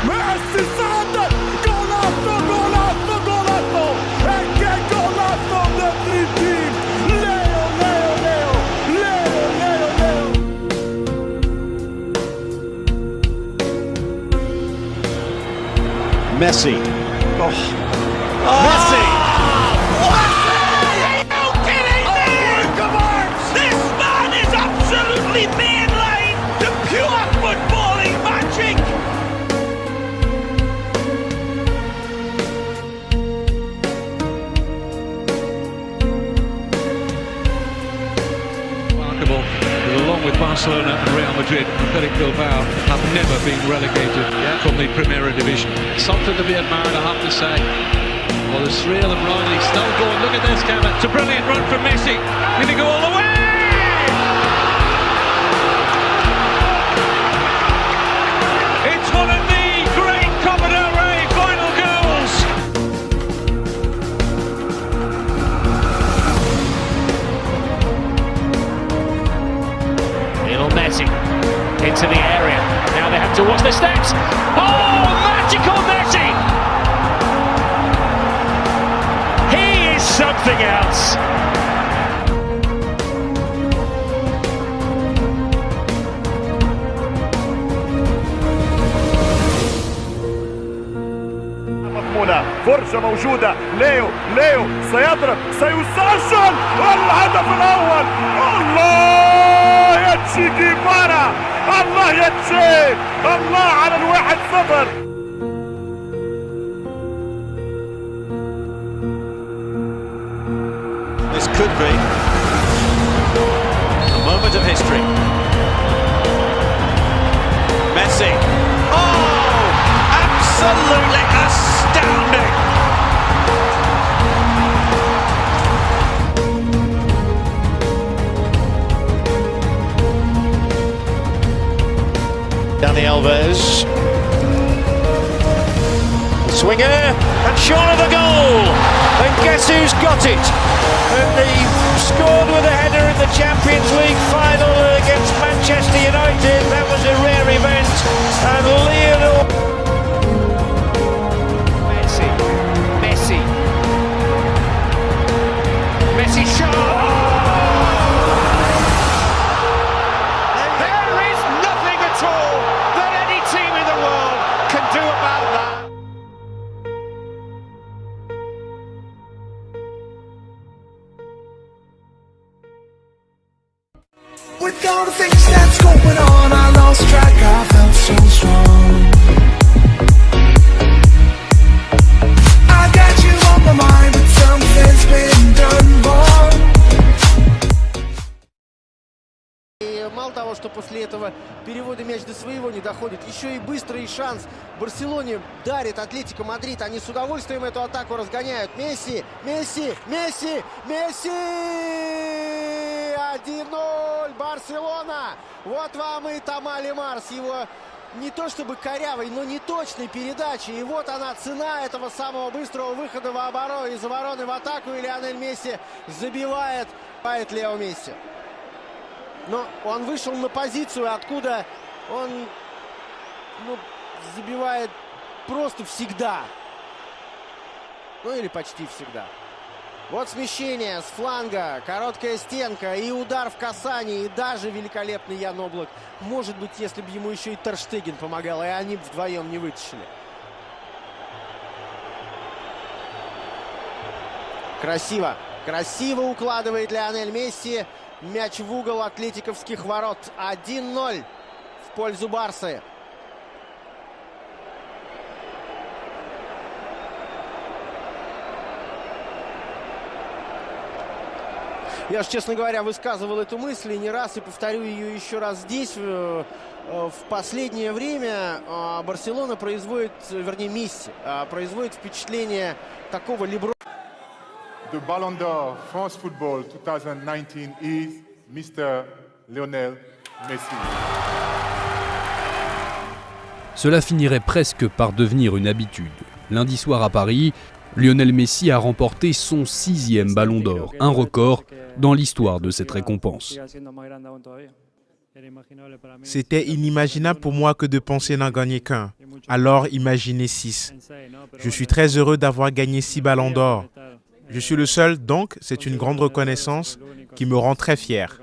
Messi salta, golazo, golazo, golazo, e che golazo del Dream Team, Leo, Leo, Leo, Leo, Leo, Leo. Messi, oh, Messi! Mainline, the pure footballing magic. Remarkable, because along with Barcelona and Real Madrid, Athletic Bilbao have never been relegated from the Primera Division. Something to be admired, I have to say. Well, there's three of them, Riley, still going. Look at this, Kevin. It's a brilliant run from Messi. Going to go all the way. It's one of the great Copa del Rey final goals. Lionel Messi into the area. Now they have to watch the steps. Oh, magical Messi! He is something else. فرصة موجودة، ليو سيضرب، سيسجل الهدف الأول. الله يا تشي جيفارا، الله يا تشي، الله على 1-0. This could be a moment of history. Messi. Oh, absolutely astounding. Dani Alves. Swinger and short of the goal. And guess who's got it? And he scored with a header in the Champions League final against Manchester United. That was a rare event. And Lionel Messi shot! There is nothing at all that any team in the world can do about that. With all the things that's going on, I lost track, I felt so strong. I got you on my mind, but something's been done wrong. И мало того, что после этого перевода мяч до своего не доходит, еще и быстрый шанс Барселоне дарит Атлетико Мадрид. Они с удовольствием эту атаку разгоняют. Месси! 1-0, Барселона! Вот вам и Тамали Марс, его не то чтобы корявой, но неточной передачи. И вот она, цена этого самого быстрого выхода в оборону, из обороны в атаку. И Лионель Месси забивает Лео Месси. Но он вышел на позицию, откуда он забивает просто всегда. Ну или почти всегда. Вот смещение с фланга, короткая стенка и удар в касание, и даже великолепный Ян Облак. Может быть, если бы ему еще и Тер Штеген помогал, и они бы вдвоем не вытащили. Красиво, красиво укладывает Лионель Месси. Мяч в угол атлетиковских ворот. 1-0 в пользу Барсы. Я же, честно говоря, высказывал эту мысль и не раз, и повторю ее еще раз здесь. В последнее время Барселона производит, вернее, Месси, производит впечатление такого Леброна. The Ballon d'Or France Football 2019 is Mr. Lionel Messi. Cela finirait presque par devenir une habitude. Lundi soir à Paris, Lionel Messi a remporté son 6e Ballon d'Or, un record dans l'histoire de cette récompense. C'était inimaginable pour moi que de penser n'en gagner qu'un. Alors imaginez 6. Je suis très heureux d'avoir gagné 6 ballons d'or. Je suis le seul, donc c'est une grande reconnaissance qui me rend très fier.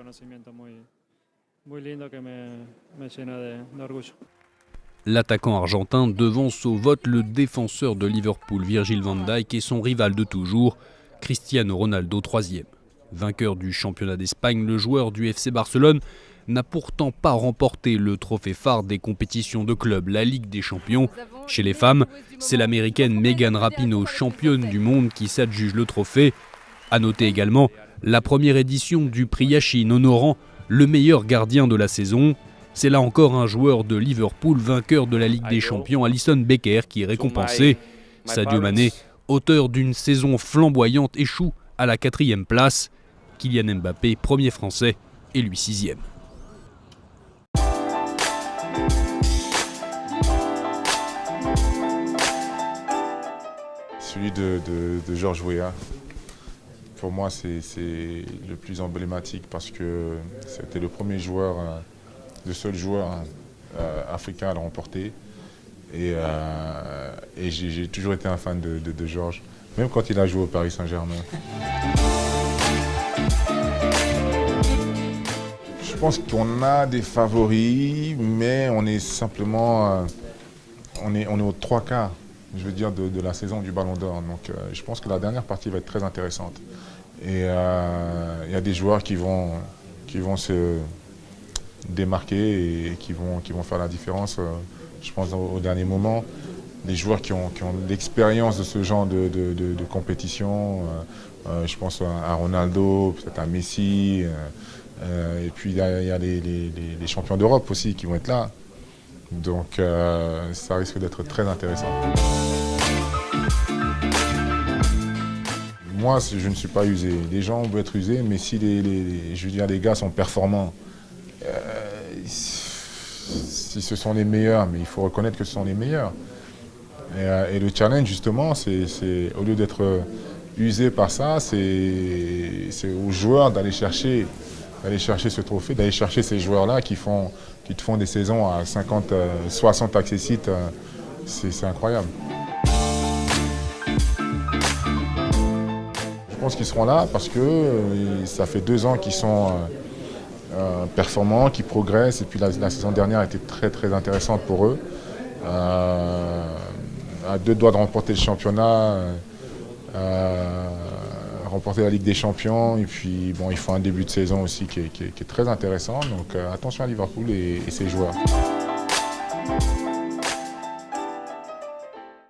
L'attaquant argentin devance au vote le défenseur de Liverpool Virgil van Dijk et son rival de toujours, Cristiano Ronaldo, 3e. Vainqueur du championnat d'Espagne, le joueur du FC Barcelone n'a pourtant pas remporté le trophée phare des compétitions de club, la Ligue des Champions. Chez les femmes, c'est l'américaine Megan Rapinoe, championne du monde, qui s'adjuge le trophée. À noter également la première édition du prix Yashin honorant le meilleur gardien de la saison. C'est là encore un joueur de Liverpool, vainqueur de la Ligue des Champions, Alisson Becker, qui est récompensé. Sadio Mané, auteur d'une saison flamboyante, échoue à la 4e place. Kylian Mbappé, premier français, et lui 6e. Celui de Georges Weah. Pour moi, c'est le plus emblématique parce que c'était le premier joueur, le seul joueur africain à le remporter. Et j'ai toujours été un fan de Georges, même quand il a joué au Paris Saint-Germain. Je pense qu'on a des favoris, mais on est simplement on est aux 3/4, je veux dire, de la saison du Ballon d'Or. Donc je pense que la dernière partie va être très intéressante. Et il y a des joueurs qui vont se démarquer et qui vont faire la différence, je pense, au dernier moment. Des joueurs qui ont l'expérience de ce genre de compétition. Je pense à Ronaldo, peut-être à Messi. Et puis il y a les champions d'Europe aussi qui vont être là. Donc ça risque d'être très intéressant. Moi, je ne suis pas usé. Les gens peuvent être usés, mais si je veux dire, les gars sont performants, si ce sont les meilleurs, mais il faut reconnaître que ce sont les meilleurs. Et le challenge, justement, c'est au lieu d'être usé par ça, c'est aux joueurs d'aller chercher ce trophée, d'aller chercher ces joueurs-là qui te font des saisons à 50, 60 accessites. C'est incroyable. Je pense qu'ils seront là parce que ça fait 2 ans qu'ils sont performants, qu'ils progressent. Et puis la saison dernière a été très très intéressante pour eux. À 2 doigts de remporter le championnat, remporter la Ligue des Champions. Et puis bon, ils font un début de saison aussi qui est très intéressant. Donc attention à Liverpool et ses joueurs.